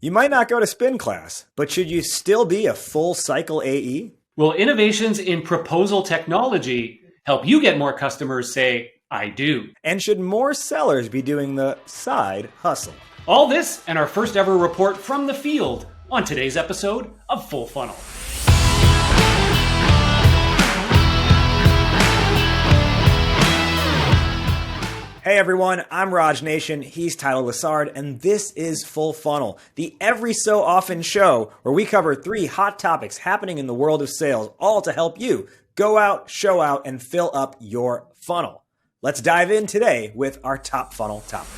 You might not go to spin class, but should you still be a full cycle AE? Will innovations in proposal technology help you get more customers say, I do? And should more sellers be doing the side hustle? All this and our first ever report from the field on today's episode of Full Funnel. Hey everyone, I'm Raj Nation, he's Tyler Lessard, and this is Full Funnel, the every so often show where we cover 3 hot topics happening in the world of sales, all to help you go out, show out, and fill up your funnel. Let's dive in today with our top funnel topic.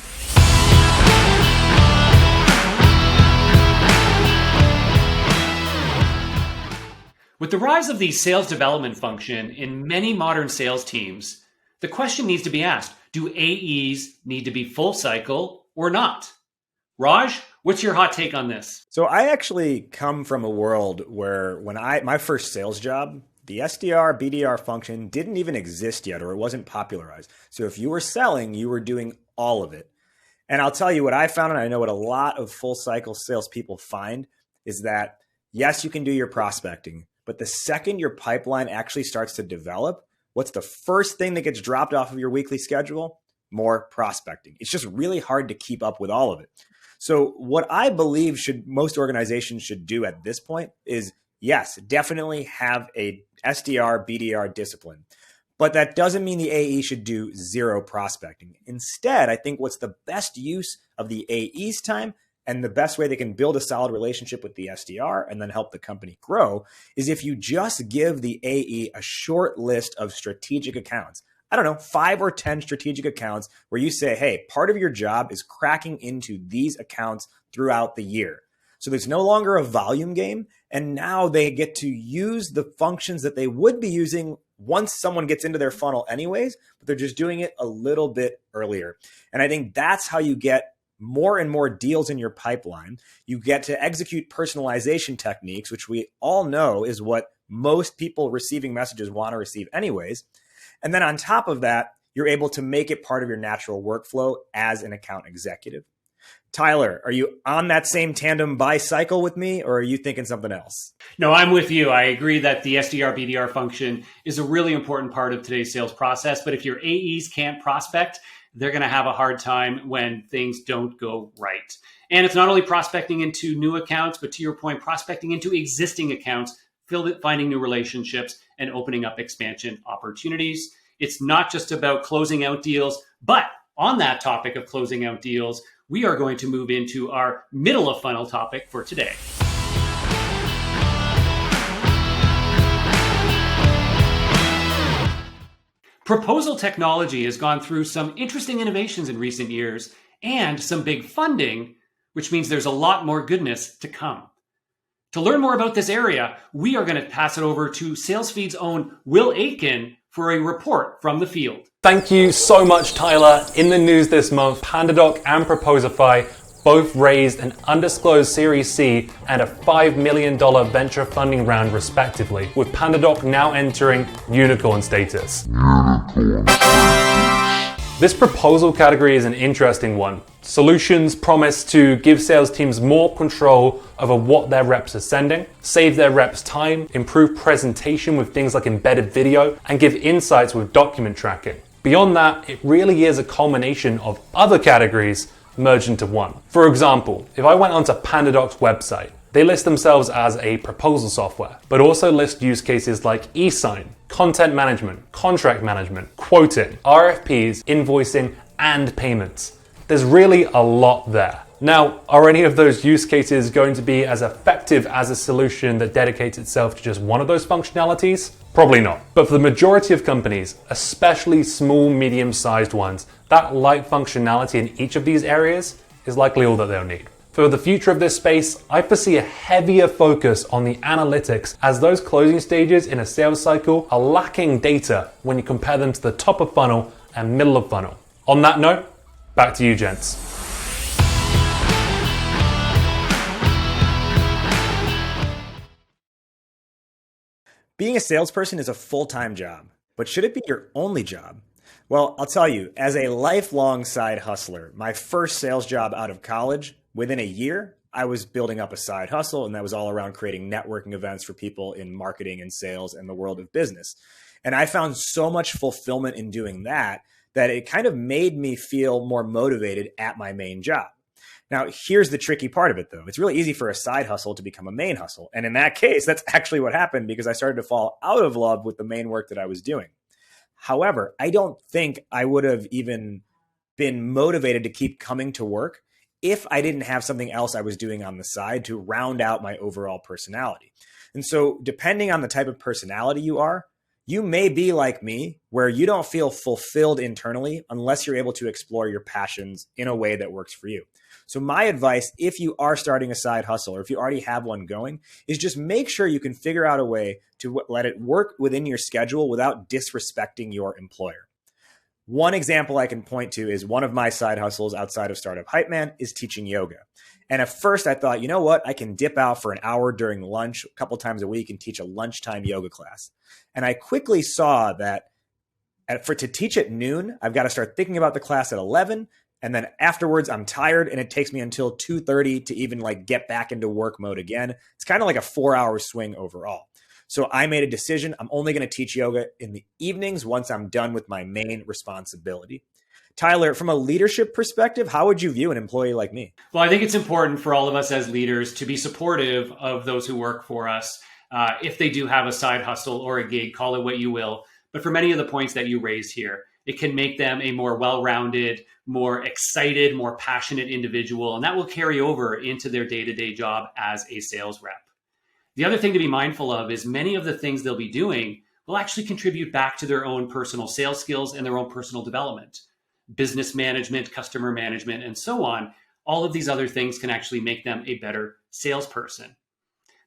With the rise of the sales development function in many modern sales teams, the question needs to be asked, do AEs need to be full cycle or not? Raj, what's your hot take on this? So I actually come from a world where my first sales job, the SDR, BDR function didn't even exist yet, or it wasn't popularized. So if you were selling, you were doing all of it. And I'll tell you what I found, and I know what a lot of full cycle salespeople find, is that yes, you can do your prospecting, but the second your pipeline actually starts to develop, what's the first thing that gets dropped off of your weekly schedule? More prospecting. It's just really hard to keep up with all of it. So what I believe most organizations should do at this point is, yes, definitely have a SDR, BDR discipline. But that doesn't mean the AE should do zero prospecting. Instead, I think what's the best use of the AE's time and the best way they can build a solid relationship with the SDR and then help the company grow is if you just give the AE a short list of strategic accounts. I don't know, 5 or 10 strategic accounts where you say, hey, part of your job is cracking into these accounts throughout the year. So there's no longer a volume game. And now they get to use the functions that they would be using once someone gets into their funnel anyways, but they're just doing it a little bit earlier. And I think that's how you get more and more deals in your pipeline. You get to execute personalization techniques, which we all know is what most people receiving messages want to receive anyways. And then on top of that, you're able to make it part of your natural workflow as an account executive. Tyler, are you on that same tandem bicycle with me, or are you thinking something else? No, I'm with you. I agree that the SDR, BDR function is a really important part of today's sales process. But if your AEs can't prospect, they're going to have a hard time when things don't go right. And it's not only prospecting into new accounts, but to your point, prospecting into existing accounts, finding new relationships and opening up expansion opportunities. It's not just about closing out deals, but on that topic of closing out deals, we are going to move into our middle of funnel topic for today. Proposal technology has gone through some interesting innovations in recent years and some big funding, which means there's a lot more goodness to come. To learn more about this area, we are going to pass it over to SalesFeed's own Will Aitken for a report from the field. Thank you so much, Tyler. In the news this month, PandaDoc and Proposify both raised an undisclosed Series C and a $5 million venture funding round respectively, with PandaDoc now entering unicorn status. This proposal category is an interesting one. Solutions promise to give sales teams more control over what their reps are sending, save their reps time, improve presentation with things like embedded video, and give insights with document tracking. Beyond that, it really is a culmination of other categories merged into one. For example, if I went onto PandaDoc's website, they list themselves as a proposal software, but also list use cases like e-sign, content management, contract management, quoting, RFPs, invoicing, and payments. There's really a lot there. Now, are any of those use cases going to be as effective as a solution that dedicates itself to just one of those functionalities? Probably not. But for the majority of companies, especially small, medium-sized ones, that light functionality in each of these areas is likely all that they'll need. For the future of this space, I foresee a heavier focus on the analytics, as those closing stages in a sales cycle are lacking data when you compare them to the top of funnel and middle of funnel. On that note, back to you, gents. Being a salesperson is a full-time job, but should it be your only job? Well, I'll tell you, as a lifelong side hustler, my first sales job out of college, within a year, I was building up a side hustle, and that was all around creating networking events for people in marketing and sales and the world of business. And I found so much fulfillment in doing that it kind of made me feel more motivated at my main job. Now, here's the tricky part of it, though. It's really easy for a side hustle to become a main hustle. And in that case, that's actually what happened, because I started to fall out of love with the main work that I was doing. However, I don't think I would have even been motivated to keep coming to work if I didn't have something else I was doing on the side to round out my overall personality. And so depending on the type of personality you are, you may be like me, where you don't feel fulfilled internally unless you're able to explore your passions in a way that works for you. So my advice, if you are starting a side hustle or if you already have one going, is just make sure you can figure out a way to let it work within your schedule without disrespecting your employer. One example I can point to is one of my side hustles outside of Startup Hype Man is teaching yoga. And at first I thought, you know what? I can dip out for an hour during lunch a couple times a week and teach a lunchtime yoga class. And I quickly saw that to teach at noon, I've got to start thinking about the class at 11. And then afterwards, I'm tired and it takes me until 2:30 to even get back into work mode again. It's kind of like a 4-hour swing overall. So I made a decision. I'm only going to teach yoga in the evenings once I'm done with my main responsibility. Tyler, from a leadership perspective, how would you view an employee like me? Well, I think it's important for all of us as leaders to be supportive of those who work for us. If they do have a side hustle or a gig, call it what you will. But for many of the points that you raised here, it can make them a more well-rounded, more excited, more passionate individual. And that will carry over into their day-to-day job as a sales rep. The other thing to be mindful of is many of the things they'll be doing will actually contribute back to their own personal sales skills and their own personal development. Business management, customer management, and so on. All of these other things can actually make them a better salesperson.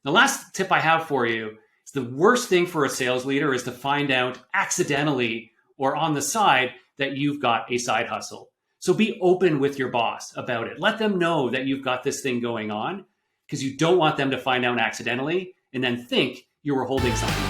The last tip I have for you is the worst thing for a sales leader is to find out accidentally or on the side that you've got a side hustle. So be open with your boss about it. Let them know that you've got this thing going on, because you don't want them to find out accidentally and then think you were holding something.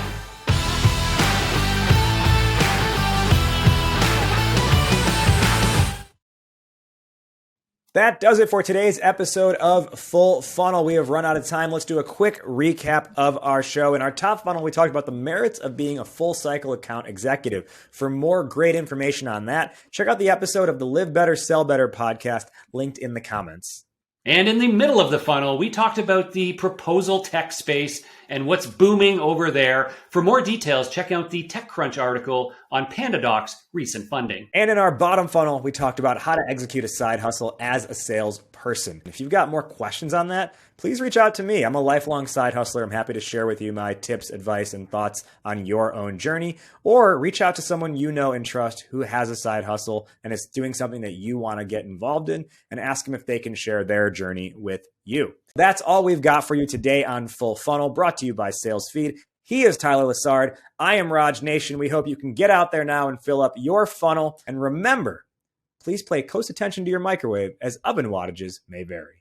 That does it for today's episode of Full Funnel. We have run out of time. Let's do a quick recap of our show. In our top funnel, we talked about the merits of being a full cycle account executive. For more great information on that, check out the episode of the Live Better, Sell Better podcast linked in the comments. And in the middle of the funnel, we talked about the proposal tech space and what's booming over there. For more details, check out the TechCrunch article on PandaDoc's recent funding. And in our bottom funnel, we talked about how to execute a side hustle as a salesperson. If you've got more questions on that, please reach out to me. I'm a lifelong side hustler. I'm happy to share with you my tips, advice, and thoughts on your own journey. Or reach out to someone you know and trust who has a side hustle and is doing something that you want to get involved in, and ask them if they can share their journey with you. That's all we've got for you today on Full Funnel, brought to you by SalesFeed. He is Tyler Lessard. I am Raj Nation. We hope you can get out there now and fill up your funnel. And remember, please pay close attention to your microwave, as oven wattages may vary.